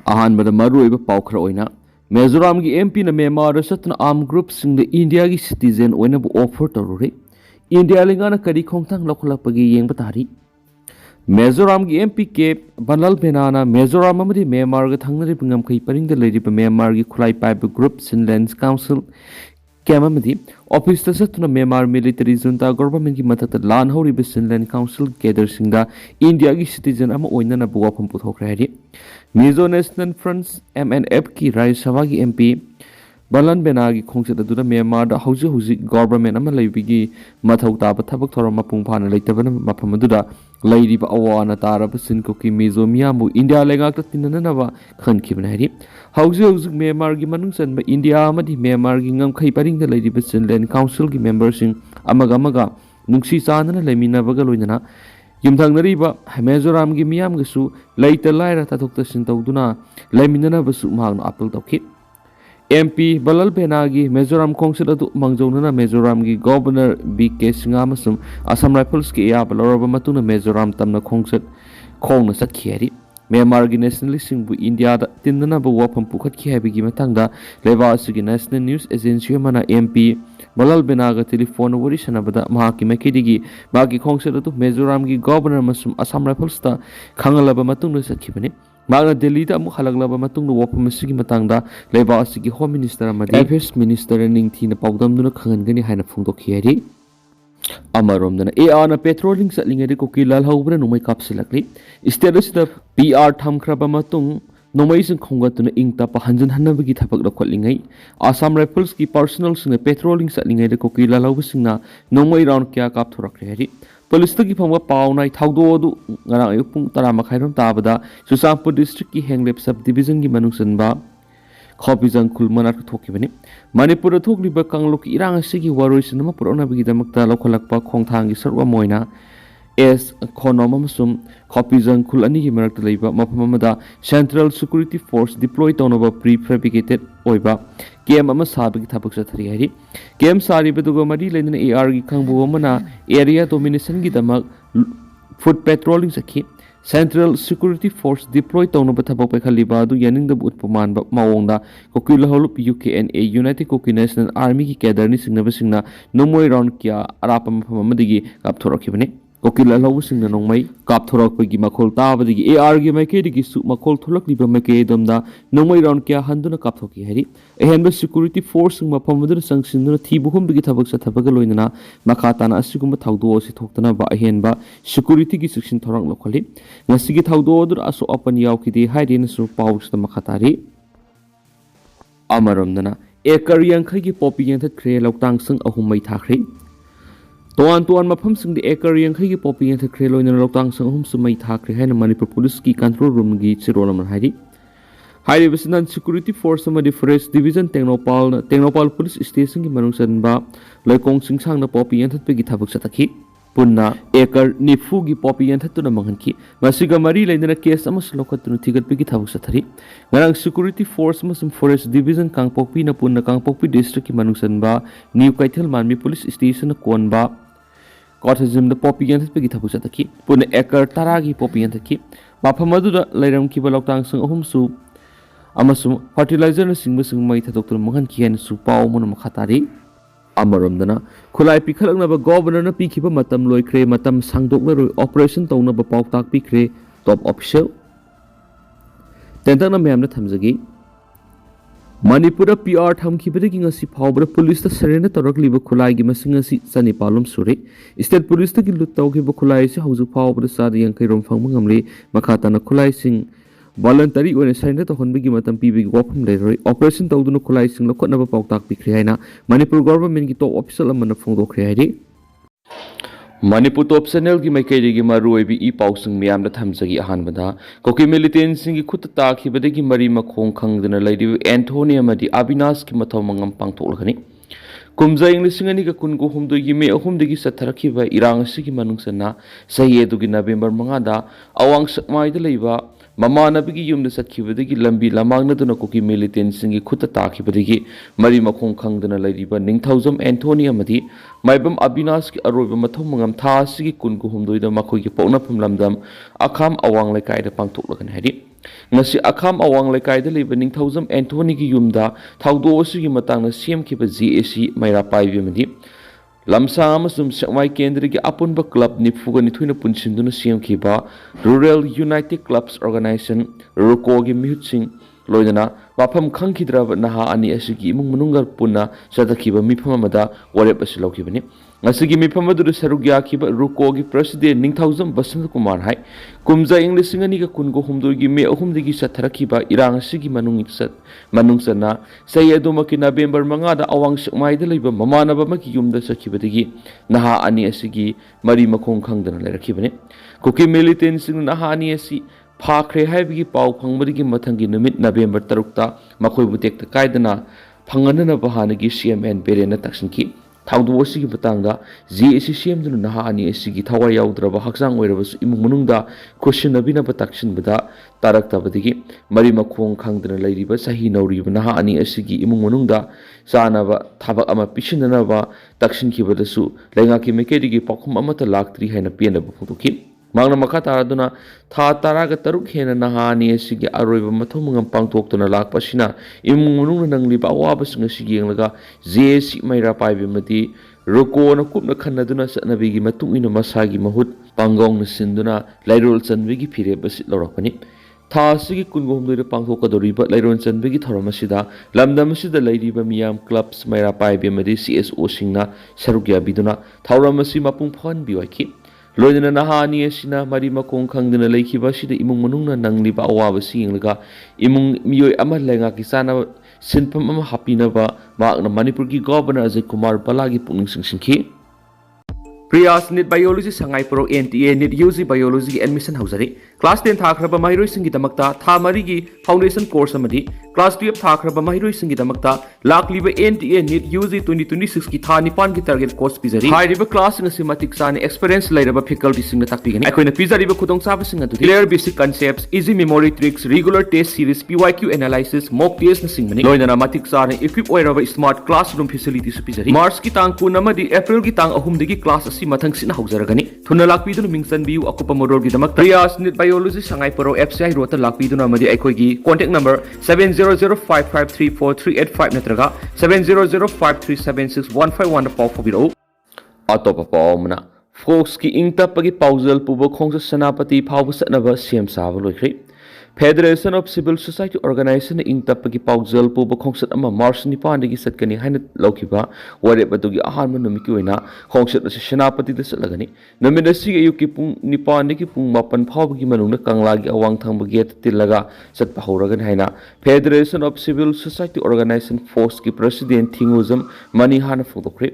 अहानबद मरुइब पाउखर ओइना मिजोरम की एमपी न Myanmar सतन arm group सिंग India की सिटीजन ओइना ऑफर तरुरे इंडिया लिंगाना करी खोंगथांग लखलपगी येंब तारी मिजोरम की एमपी के बनल बेनाना मिजोरम अमदी म्यांमार ग थंगनरि पंगमखै परिंग लेरिब म्यांमार की खुलाई पाइब ग्रुप सिनलैंड काउंसिल कैमदी ऑफिस सतुना म्यांमार मिलिटरी जुंता गवर्नमेंट की मथक लान होरिब सिनलैंड काउंसिल केडर सिंगा इंडिया की सिटीजन अमा ओइना बुवाफम पुथोखरे हरि मिजो नेशनल फ्रंट MNF की राज्यसभा की MP बलन बेना की खोंगचत अदुना म्यांमार हौजी हौजी गवर्नमेंट अमा लैबिगी मथौ ताब थबक थोर मपुंग फाना लैतबन मफम अदुदा लैरिब अवाना तारब सिनकोकी मिजो मियामु इंडिया लेगाक तिनननबा खनखिबन हरि हौजी हौजी म्यांमार की मनुंग चनब इंडिया अमदि म्यांमार की ngमखै परिंग लैरिब सिनलैंड काउंसिल की मेंबरसिंग अमगा नुंगसी चानना लेमिनबगा लोइनना युमथंगनरिब मिजोरम की मियामगसु लैत लायरा ताथोक तसिन तौदुना लेमिननबसु मागनो अपील तौखि MP बलल बेनागी मिजोरम खोंगसिल अदु मंगजौनना मिजोरम की गवर्नर BK सिंगा मसुम असम राइफल्स की याब लौरब मतुना मिजोरम तमना खोंगसिल खोंगना सखियरि म्यांमार की नेशनलिस्ट इंडिया तिनना वाफम पुखत्खि हाइबगी मतंगदा लेबासुगी नेशनल न्यूज एजेंसी मना MP बलल बेनागा टेलीफोन वरी सनबदा महाकी मैकेदिगी मागी खोंगसिल अदु मिजोरम की गवर्नर मसुम असम राइफल्स ता खंगलब मतुंग सखिबने मागना दिल्ली दा अमुक हलगलब मतुंग वाफम सिगी मतंगदा लेबासुगी होम मिनिस्टर अमदी अफेयर्स मिनिस्टर निंगथीना पाउदमदुना खंगनगनि हाइना फोंदोखियरि अमरोमदना एआरना पेट्रोलिंग चलिंगदि कुकी लालहौबना नुमै कापसिलकली स्टेटसदा PR थमख्रबा मतुंग नोमैसिंग खोंगतुना इंगतप हंजन हन्नबगी थपक लखोलिंगै आसाम राइफल्स की पर्सनल सिंग पेट्रोलिंग चलिंगैदे कुकी लालहौबसिंगना नोमै राउंड क्या कापथोरखरे हरि पुलिस की फंग पाउनाई थाउदोदु ngara ayuk pung 10 makhairom tabada Susampur district की हेंगलेप सब डिवीजन की मनुसनबा खौपिजंग खुलमना थोकिबनि मणिपुर थोकलिबा कांगलोक इरांग सिगी वारोइसन म पुरौनबगी दमकता लखलकपा खोंथांगी सरवा मोइना एस खोनोम अमसुम खौपिजंग खुल अनि की मरक्त लैबा मफम अमदा सेंट्रल सिक्योरिटी फोर्स डिप्लॉय तौनबा प्री फैब्रिकेटेड ओइबा केम अमा साबगी थपक चथरि हरि केम सारिबदुगो मरी लेना AR की खंगबो अमना एरिया डोमिनेशन की दमक फुट पेट्रोलिंग सखी सेंट्रल सिक्योरिटी फोर्स डिप्लॉय तौनबा थबक पैखलिबा अदु यानिंगदब उत्पमान मावोंदा कुकी लहौलुप UKNA united Kuki national army की कैडरनी सिंगनबसिंगना नोमोय राउंड क्या अराप मफम अमदिगी कापथोरखिबने कुकी लहौबसिंगना नोमै कापथोरकपगी मखोल ताबदिगी AR की मैकेदिगी सु मखोल थोलकलिबा मैकेदमदा नोमै राउंड क्या हंदुना कापथोकी हरि एहेनबा सिक्योरिटी फोर्स मफमदुना संगसिंदुना थीबुहुमबगी थबक सथबगा लोइनना मखाताना असिगुम थाउदो असि थोक्तना बा अहेनबा सिक्योरिटी की सिक्सिन थोरंग लखोलि ngasiगी थाउदो अदुर असो अपन यावखिदि हाइदेनसु पाउसता मखातारि अमरमदना एकर यांखै की पॉपी यंथख्रे लौतांग संग अहुमै थाख्रे तोआन तोआन मफम सिंग एकर यांखै की पॉपी यंथख्रे लोइना लौतांग संग अहुम सुमै थाख्रे हैन मणिपुर पुलिस की कंट्रोल रूम की चिरोलम हाइरि हाइरिबसिनन सिक्योरिटी फोर्स अमदि forest division Tengnoupal police station की मनुसनबा लैकोंग सिंगसांगना पॉपी यंथत्पगी थबक सतखि पुन्ना एकर निफू की पॉपी यंथत्तुना मंगनखि मसिगा मरी लेना केस अमस लोखत्तुना थिगतपगी थबक सथरि ngरang सिक्योरिटी फोर्स मसम फॉरेस्ट डिवीजन कांगपोकपी न पुन्ना कांगपोकपी डिस्ट्रिक्ट की मनुसनबा new Keithelmanbi police station कोनबा कॉटेजिम द पॉपी यंथत्पगी थबक सतखि पुन्ना एकर 10 की पॉपी यंथखि माफम अदुदा लैरमखिबा लौतांग संग अहुमसु अमसुम फर्टिलाइजर न सिंग सिंग मै थदोक्तुना मंगनखि हैन सु पाव मन मखातारि अमरमदना खुलाई पिखलकनबा गवर्नर न पिखिबा मतम लोइख्रे मतम सांगदोकलरोय ऑपरेशन तौनबा पाउताक पिख्रे टॉप ऑफिशियल तेंतना मैमना थमजगी मणिपुर PR थमखिबदगी ngasi फावबरा पुलिस त सरेंडर तौरकलिबा खुलाई की मसिंग असि चनिपालुम सुरे स्टेट पुलिस त की लुट तौखिबा खुलाई से हौजु फावबरा साद यंखै रोम फंग मंगमले मखाताना खुलाई सिंग वॉलंटरी ओने सरेंडर तौहनबगी मतम पीबगी वाफम लेरोय ऑपरेशन तौदुना खुलाई सिंग लखोटनबा पाउताक पिख्रे हैना मणिपुर गवर्नमेंट की टॉप ऑफिशियल अमना फोंदोखरे हैरि मणिपुर टॉप चैनल की मैकेदिगी मरुओइबी ई पाउसिंग मियामदा थमजगी अहानबदा कोकी मिलिटेंट सिंग की खुत ताखिबदगी मरी मखोंग खंगदना लैदिबे एंथोनी अमदी अविनाश की मथौ मंगम पांगथोलगनी कुमजाई लिंग का कुन को हुमदुगी मे अहुमदगी सथरखिबा इरांग सिगी मनुंगसना सही एदुगी नवेंबर 5 दा अवांग सकमाइदा लैबा ममानबगी युमद सखिबदगी लंबी लमांगनदुना कुकी मिलिटेंट सिंग की खुत ताखिबदगी मरी मखोंग खंगदना लैदिबा निंगथौजम एंथोनी अमदी माइबम अविनाश की अरोइबा मथौ मंगम था सिगी कुन को हुमदुइदा मखोगी पौनफम लमदम अखाम अवांग लेकाइदा पांगथोलगन हैरि ngasi akham awang lekai da leba ningthaujam Anthony gi yumda thaudo asigi matangna semkhiba GAC maira paibi madi lamsa amasum sekmai kendri gi apunba club nifuga nithuina punsinduna semkhiba Rural United Clubs Organization ruko gi mihutsing loidana mafam khangkhidraba naha ani asigi imung manungar punna sadakhiba mifam amada warep asi lokhibani ngasigi mifam adu sarugya khiba ruko gi president ningthaujam Basant Kumar hai kumja english ngani ga kungo humdur gi me ahum digi satharakhiba irang asigi manungsana sei aduma ki November 5 da awang sakmai da leiba mamanaba maki yumda sakhibadigi naha ani asigi mari makhong khangdana lerakhibani Kuki militants naha ani asi pirakhre haibigi pau phangmari mathanggi numit November 3 ta makhoi butek ta kaidana phanganana bahanagi CMN berena taksinki thaudu asigi batangda GAC CMduna naha ani asigi thawai yaudraba haksang oirabas imung manungda khushinabina bataksin bada taraktabadigi mari makhong khangdana leiriba sahi nauriba naha ani asigi imung manungda sanaba thabak ama pisinanaba taksinki badasu lengaki mekedigi pakhum amata laktri haina penaba phutuki Mangna makata aduna tha taraga taruk hena nahani asigi aroiba mathumungam pangthoktuna lakpasina imung manungna nangliba awabasing asigi yenglaga GAC maira paibi mati ruko na kupna khanaduna satnabigi matungina masagi mahut pangong na sinduna lairol chanbigi phire basit lorakpani tha asigi kungomdura pangthokadoriba lairon chanbigi thoramasida lamdamasida lairiba miyam clubs maira paibi mati CSO singna sarugya biduna thauramasi mapung phon biwaiki loidana nahani asina mari makong khangdana leikhiba sida imung manungna nangliba awabasi yenglaga imung miyoi ama lenga kisana sinpam ama hapinaba makna Manipur gi governor Ajay Kumar Balagi pungning singsinki Priyas Nit Biology Sangai Pro NTA Nit UG Biology admission hausari class 10 thakraba mahiroi singi damakta tha mari gi foundation course amadi class 12 thakraba mahiroi singi damakta lakliba NTA Nit UG 2026 ki tha nipan gi target course pizari hairiba class ngasi matik sani experience lairaba faculty singna takpigani akoina pizariba khudong chaba singa du clear basic concepts easy memory tricks regular test series PYQ analysis mock test na singmani loinana matik sani equip oiraba smart classroom facility su pizari March ki tang 2 amadi April ki tang 3 dagi class mathang sina haujaragani thuna lakpiduna mingsan biu akupa morol gi damak Priyas Nit Biology Sangai Pro FCI rota lakpiduna amadi aikoi gi contact number 7005534385 natraga 7005376151 da pau phobiro atopa paumna folks ki ingta pagi paujal pubo khongsa sanapati phawbu satnaba sem saba loikri Federation of Civil Society Organization ingtapagi paujal pubo khongsat ama March nipan dagi satkani haina laukiba warep adugi ahanma numiki oina khongsat ase senapati da satlagani namit asigi ayuki pung nipan dagi pung mapan phawbagi manungna kanglagi awang thangba gate tilaga satpa horagani haina Federation of Civil Society Organization Force ki president Thinguzam mani hana photokre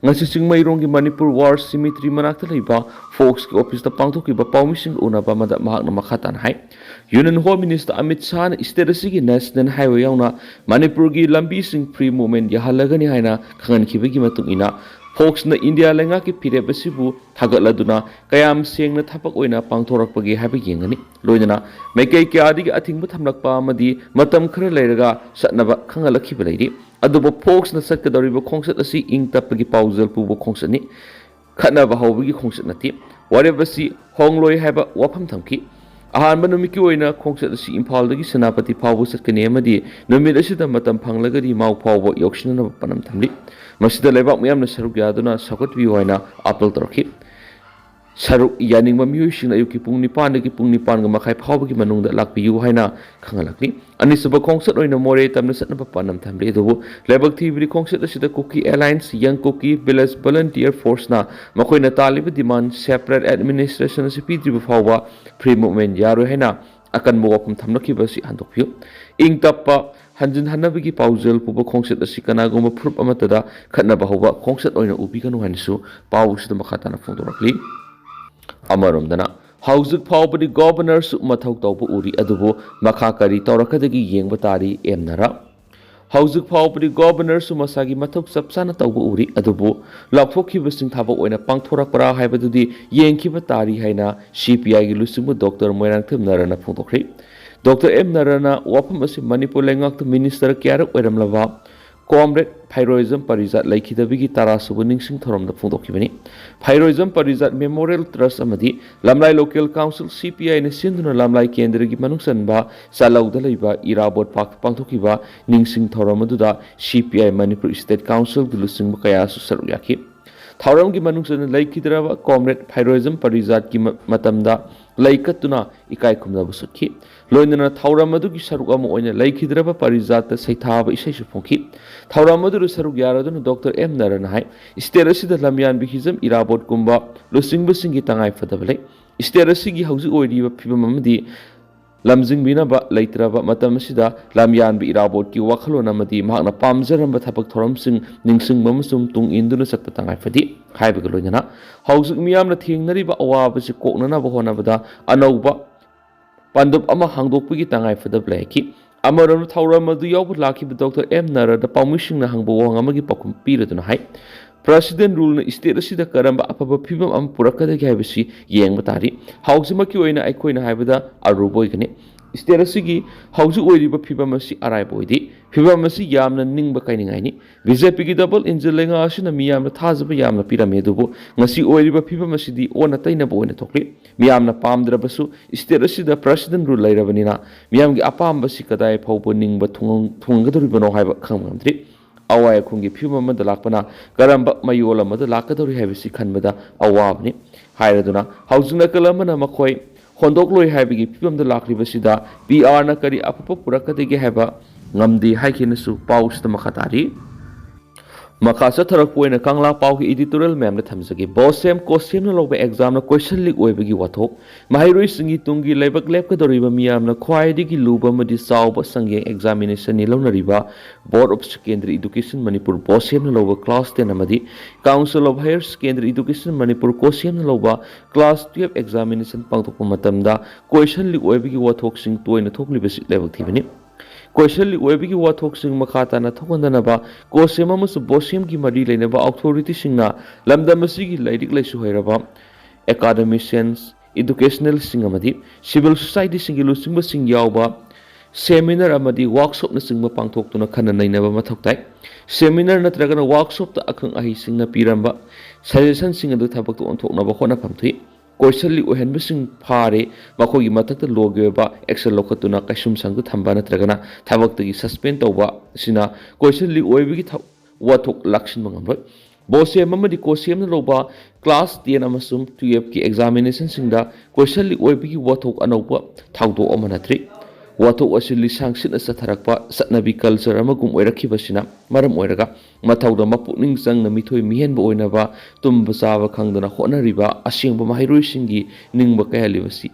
ngasi singmairong gi Manipur War Cemetery manakta leiba Fox ki office ta pangthokiba pawmising unaba mada mahakna makhatan hai Union Home Minister Amit Shah na state asigi National Highway yauna Manipur gi lambi sing free movement yahalagani haina khangan khibagi matung ina Fox na India lenga ki phire basibu thagatladuna kayam sengna thapak oina pangthorakpagi haiba yengani loidana maikai kyadi gi athingba thamlakpa amadi matam khara leiraga satnaba khangalakhiba leiri adubo Fox na satkadoriba khongsat asi ingtapagi paujal pubo khongsani khanaba hawbagi khongsat nati warebasi hongloi haiba wafam thamki ahanba numiki oina khongsat asi Imphal dagi Senapati phawbu satkani amadi numit asida matam phanglagadi mau phawbo yokshinana panam thamli masida lebak miyamna saruk yaduna sakotbi oina apel torki saruk yaningba miyuising ayuki pung nipan dagi pung nipan ga makhai phawbagi manungda lakpiyu haina khangalakni anisaba khongsat oina more tamna satnaba panam thamli dubu lebak thibri khongsat asida Kuki Alliance Young Kuki Village Volunteer Force na makoina taliba demand separate administration asi pidriba phawba free movement yaro haina akan mawapam thamlakhiba si handokphiu ingtappa hanjin hanabigi paujal puba khongsat asi kanagoma prup amatada khatnaba hawba khongsat oina ubiganu hanisu pawusida makhatana phondorakli amaromdana Haujuk phawbadi governor su mathau tawbu uri adubu makha kari tawrakadagi yengba tari emnara Haujuk phawbadi governor su masagi mathau sapsana tawbu uri adubu laphokibasing thaba oina pangthorakpara haibadudi yengkhiba tari haina CPI gi lusimu Dr. Moirangthim Narana phongtokri Dr. M Narana wafam asi Manipur lengak minister kyara oiramlaba Comrade Pheroism Parizat Laikidabigi Tarasubu Ningsing Thorom the Fundokibani. Pheroism Parizat Memorial Trust Amadi, Lamlai Local Council CPI in Sinduna Lamlai Kendrigi Manuksanba, Salau Dalaiba, Irabot Pak Pantokiba, Ningsing Thoromaduda, CPI Manipur State Council, Lusing Makayasu Saruyaki. Thauramgi Manuksan Laikidrava, Comrade Pheroism Parizat Matamda, Laikatuna, Ikai Kumnabusaki. Loinana Tauramadu Sarugamu on a Laikidrava Parizata Saitaba Ishaponki. Tauramadu Sarugaradun, Dr. M. Naranai, Sterasi the Lamian Bihism, Irabot Kumba, Lusing Busingi Tangai for the Valley. Sterasigi House Odi, Pibamadi, Lamzing Binaba, Laitrava, Matamasida, Lamian Bi Irabot, Wakalonamadi, Magna Pamzer and Batapak Toromsing, Ningsing Mamusum, Tung Induna Satatangai for the Hybagalona. House Miam the Ting Nariba Awabasi Koknana Bahonavada, Anoba. Pandub ama hangdokpagi tangai for the blaki. Amaran Tauramadu Yobut Laki, Dr. M. Nara, the Pamishing Hangbo Amagi Pakum Piratun High. President rule is still the Karamba Apapa Pibam and Puraka the Gavisi, Yang Matari. House Makuina Equina Hibada, Aruboigane. Sterasigi, House Oidiba Pibamasi Araiboidi, Pibamasi Yamna Ning Bakainingani, Vizepigi double in the Lengashin and Miam Tazaba Yamna Piramedubo, Nasi Oidiba Pibamasi di Onataina Boina Tokli, Miamna Pam Drabasu, Sterasi the President rule Ravanina, Miamgi Apam Basikadai Popo Ning Batungaduribano Hiba Kamantri. Awai Kungi Puma the Lakpana, Garamba Mayola Mother Lakadori Havisi Kanbada, Awabni, Hiraduna, Housing the Kalamana Makoi. Hondokloy Habigi Pum the Lakri Vasida, PR Nakari Apapo Puraka de Gehaba, Namdi Haikinasu, Paus the Makatari. Makasa Tarapo Kangla Pau editorial mem the Tamsaki, Bosem, Kosem Lobe exam, question league Webigi Wato, Mahiri Singi Tungi, Labak Lepkadoriba Miam, Kwaidigi Luba Madi Sauba Sangi examination Nilona Riba, Board of Secondary Education Manipur, Bosem Loba Class 10 Amadi, Council of Higher Secondary Education Manipur, Kosem Loba, Class 12 examination Pangtokumatamda, question league Webigi Watok Sing to in a totally basic level Tivini. Question Webigi Watoxing Makatana Tokandanaba, Gosemamus Bosim Gimadi Leneva authority Singna, Lambda Masigi Lady Lesuheraba, academicians, educational singamadi, civil society singilu singba sing yauba, seminar amadi workshop na singba pangtok tuna kana nainaba mathoktai, seminar natragana workshop ta akang ahi singna piramba, suggestion singadu thabak tu onthok na ba khona phamthui. Koisali uhenba sing phare makogi mathakta logeba excel lokatuna kaisum sangtu thamba natragana thabak suspend tawba sina koisali oibigi wathok lakshin mangamroi bose mamadi kosem na loba class 10 amasum 12 ki examination singda koisali oibigi wathok anauba thawdo amanatri wathok asili sangsin asa tharakpa satnabi culture amagum oirakibasina maram oiraga mathawda mapukning changna mithoi mihenba oinaba tumba chaba khangdana honariba asengba mahairoi singi ningba kahalibasi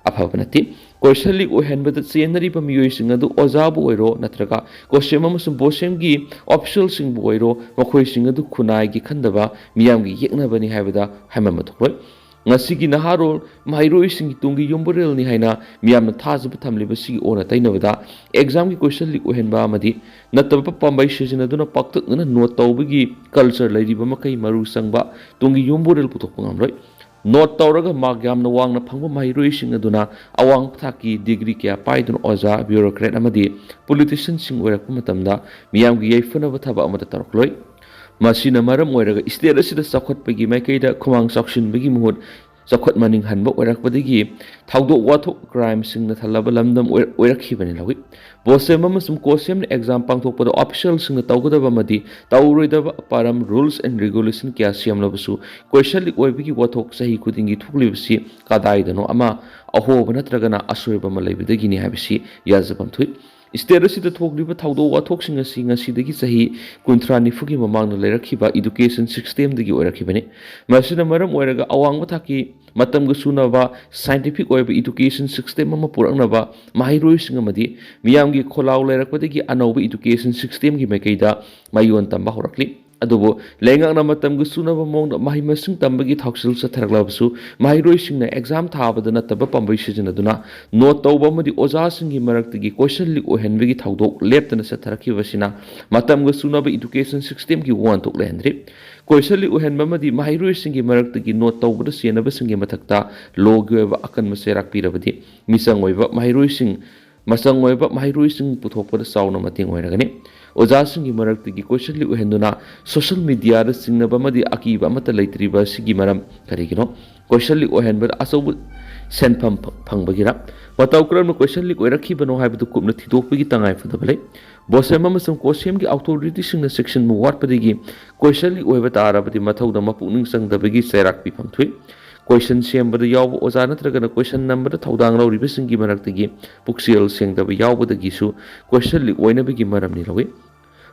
apabanati koisali ohenbada chenariba miyoi singadu ojabu oiro natraga kosem amasum bosemgi official singbu oiro makhoi singadu khunai gi khandaba miyamgi yeknabani haibada haimama thokloi ngasigi naharol mahairoi singi tungi yomborel ni haina miyamna thajab thamliba sigi ona tainabada exam gi question li ohenba amadi nataba pambai sejinaduna paktakna note tawbigi culture lairiba makai maru sangba tungi yomborel putok ngamroi note tawraga magyamna wangna phangba mahairoi singaduna awang thaki degree kya paidun oja bureaucrat amadi politician sing oirakpa matamda miyamgi yaifana thaba amada tarokloi Masina maram oiraga state asida sakhatpagi maikaida khumang sakshinbagi muhut sakhat maning hanba oirakpadagi thawdo wathok crime singna thalaba lamdam oirakhibani lawi bosem amasum kosem exam pangthokpada official singna tawgadaba madi tawroidaba param rules and regulation kya siamlabasu question lik oibagi wathok sahi kudingi thuklibasi kadaidano ama ahoba natragana asoiba malaibidagi ni habisi yazabam thui State the talk liver Taudo Watoxing a sing a sidigi sahi, Kuntrani Fukim among the Lerakiba education system the Urakibani. Masina Maram Weraga Awang Wataki, Matam Gusunava, scientific web education system Mapuranava, Mahiro Singamadi, Miyangi Kolau Lerakwadigi, Anobi education system Gimakeda, Mayuan Tambahorakli. Adobo, Lengang Namatam Gusunava Mong, Mahimasing Tambagi Toxil Satarlabsu, Mahirosing exam Taba the Nataba Pambishin Aduna, no Tobama the Ozasing Marakti, question Lik or Henry Taudo, left in the Sataraki Vasina, Matam Gusunava education system you want to landry. Question Lik or Henmama the Mahirosing Marakti, no Toba the Sienabasing Matakta, Logo Akan Maserak Piravati, Misang Weva, Mahirosing. masang oiba mahirui sing puthokpada sauna mating oiragani oja singi maraktagi question li uhenduna social media da singnaba madi akiba amata leitriba sigi maram karigino question li uhenba asobu senpham phangbagira mataw kram question li oirakhi bano haibdu kupna thidokpagi tangai fadabale bosem amasam kosem gi authority singna section mu watpadigi question li oiba tarabati mathawda mapuning sangdabagi serak pi phamthui question sembada yaw oza natragana question number da thaudang lawriba singi maraktagi puksial sengdaba yawbadagi su question li oinabagi maramni lawi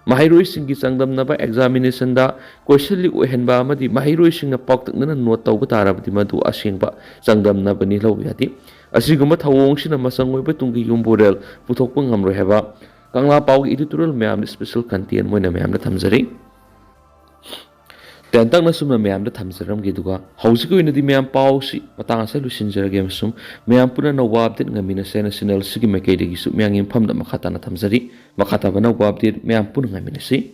mahiroi singi sangdam naba examination da question li ohenba amadi mahiroi singna paktakna note tawba tarabati madu asengba sangdam nabani lawiyati asiguma thawong sina masangoiba tungi yumborel puthokpa ngamroi heba kangla paw editorial mayam special content moina mayam da thamjari tentang na sumna mayam da thamjaram ge duga hausi ko inadi mayam paw si matang asa lusinjara game sum mayam puna na update ngamina sena national sigi makai de gi su mayang infam da makhata na thamjari makhata bana update mayam puna ngamina si